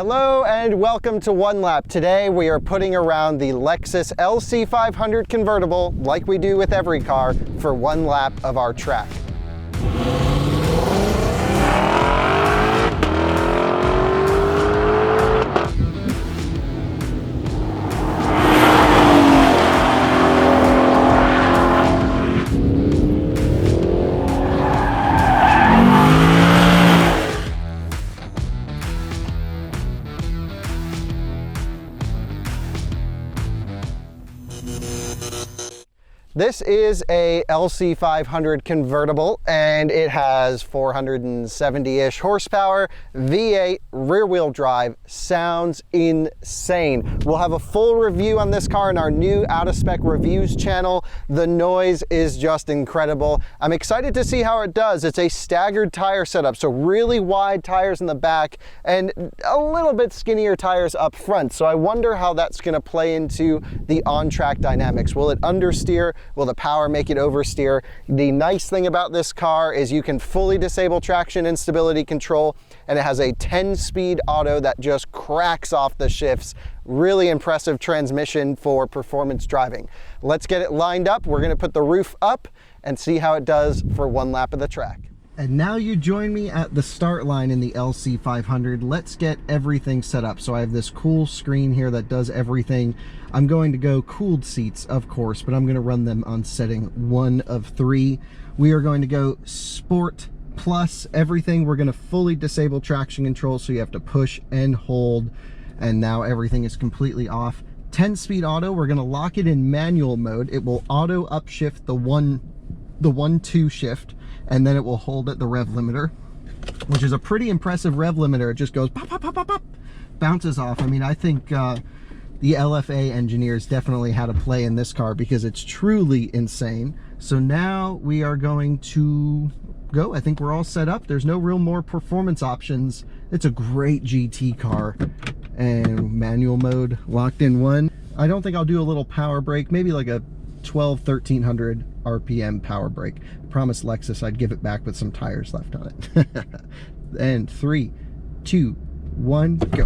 Hello and welcome to One Lap. Today we are putting around the Lexus LC500 Convertible, like we do with every car, for one lap of our track. This is a LC500 Convertible and it has 470-ish horsepower, V8, rear-wheel drive, sounds insane. We'll have a full review on this car in our new out-of-spec reviews channel. The noise is just incredible. I'm excited to see how it does. It's a staggered tire setup, so really wide tires in the back and a little bit skinnier tires up front. So I wonder how that's going to play into the on-track dynamics. Will it understeer? Will the power make it oversteer? The nice thing about this car is you can fully disable traction and stability control, and it has a 10-speed auto that just cracks off the shifts. Really impressive transmission for performance driving. Let's get it lined up. We're going to put the roof up and see how it does for one lap of the track. And now you join me at the start line in the LC500. Let's get everything set up. So I have this cool screen here that does everything. I'm going to go cooled seats, of course, but I'm going to run them on setting 1 of 3. We are going to go Sport Plus everything. We're going to fully disable traction control, so you have to push and hold, and now everything is completely off. 10-speed auto, we're going to lock it in manual mode. It will auto upshift the 1-2 shift, and then it will hold at the rev limiter, which is a pretty impressive rev limiter. It just goes pop, pop, pop, pop, pop, bounces off. I mean, I think the LFA engineers definitely had a play in this car because it's truly insane. So now we are going to go. I think we're all set up. There's no real more performance options. It's a great GT car. And manual mode, locked in 1. I don't think I'll do a little power brake, maybe like a 1300 RPM power brake. I promised Lexus I'd give it back with some tires left on it. And 3, 2, 1, go.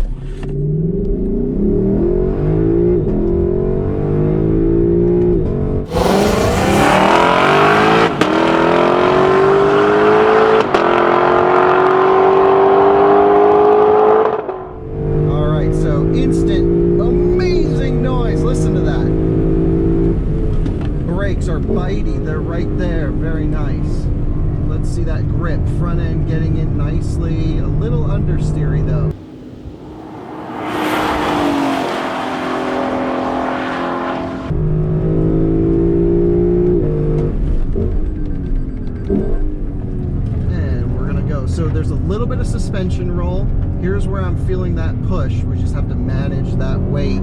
All right, so instant, amazing noise. Listen to that. Brakes are bitey, they're right there, very nice. Let's see that grip, front end getting in nicely, a little understeery though. And we're gonna go. So there's a little bit of suspension roll. Here's where I'm feeling that push. We just have to manage that weight.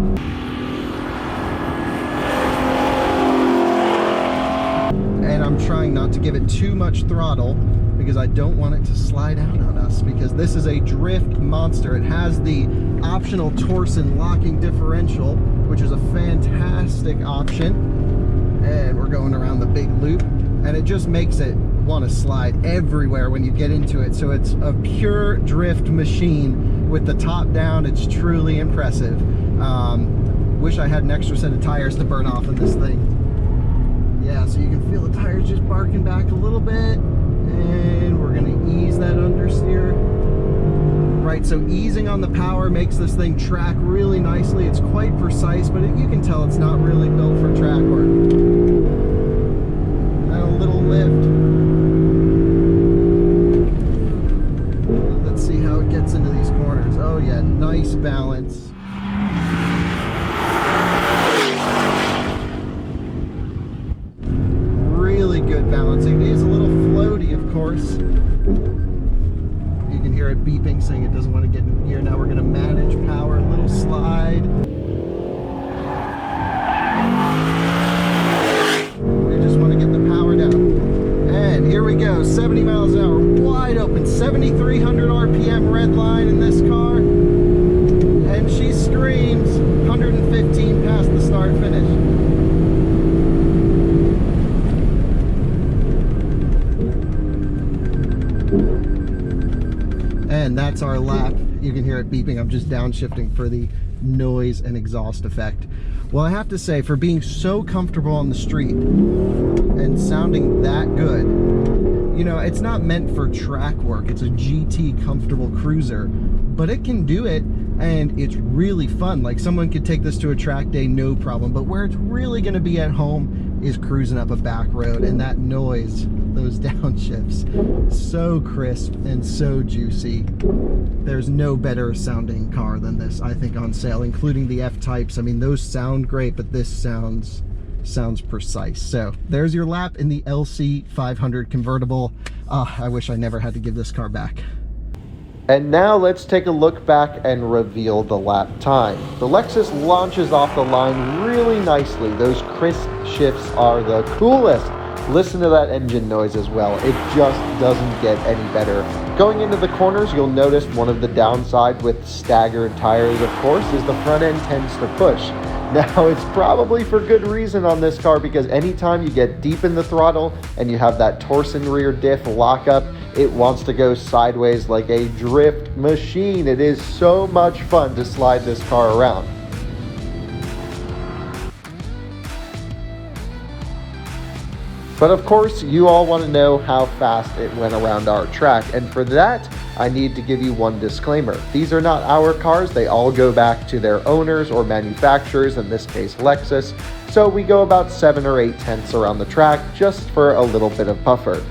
And I'm trying not to give it too much throttle because I don't want it to slide out on us, because this is a drift monster. It has the optional Torsen locking differential, which is a fantastic option. And we're going around the big loop, and it just makes it want to slide everywhere when you get into it. So it's a pure drift machine with the top down. It's truly impressive. Wish I had an extra set of tires to burn off in this thing. Yeah, so you can feel the tires just barking back a little bit, and we're going to ease that understeer. Right, so easing on the power makes this thing track really nicely. It's quite precise, but you can tell it's not really built for track work. And a little lift. Let's see how it gets into these corners. Oh yeah, nice balance. Really good balancing. It is a little floaty, of course. You can hear it beeping, saying it doesn't want to get in gear. Now we're going to manage power, a little slide. We just want to get the power down. And here we go, 70 miles an hour, wide open, 7,300 RPM red line in this car. And she screams, 115 past the start finish. And that's our lap. you can hear it beeping. I'm just downshifting for the noise and exhaust effect. Well, I have to say, for being so comfortable on the street and sounding that good, you know, it's not meant for track work. It's a GT comfortable cruiser, but it can do it, and it's really fun. Like, someone could take this to a track day, no problem, but where it's really gonna be at home is cruising up a back road, and that noise, those downshifts, so crisp and so juicy. There's no better sounding car than this, I think, on sale, including the F-Types. I mean, those sound great, but this sounds precise. So there's your lap in the LC500 Convertible. I wish I never had to give this car back. And now let's take a look back and reveal the lap time. The Lexus launches off the line really nicely. Those crisp shifts are the coolest. Listen to that engine noise as well. It just doesn't get any better. Going into the corners, you'll notice one of the downsides with staggered tires, of course, is the front end tends to push. Now, it's probably for good reason on this car, because anytime you get deep in the throttle and you have that torsion rear diff lockup, it wants to go sideways like a drift machine. It is so much fun to slide this car around. But of course, you all want to know how fast it went around our track, and for that, I need to give you one disclaimer. These are not our cars. They all go back to their owners or manufacturers, in this case Lexus, so we go about 7 or 8 tenths around the track just for a little bit of buffer.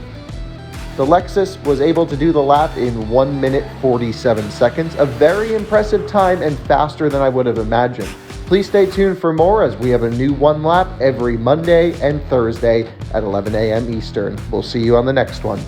The Lexus was able to do the lap in 1 minute 47 seconds, a very impressive time and faster than I would have imagined. Please stay tuned for more, as we have a new one lap every Monday and Thursday at 11 a.m. Eastern. We'll see you on the next one.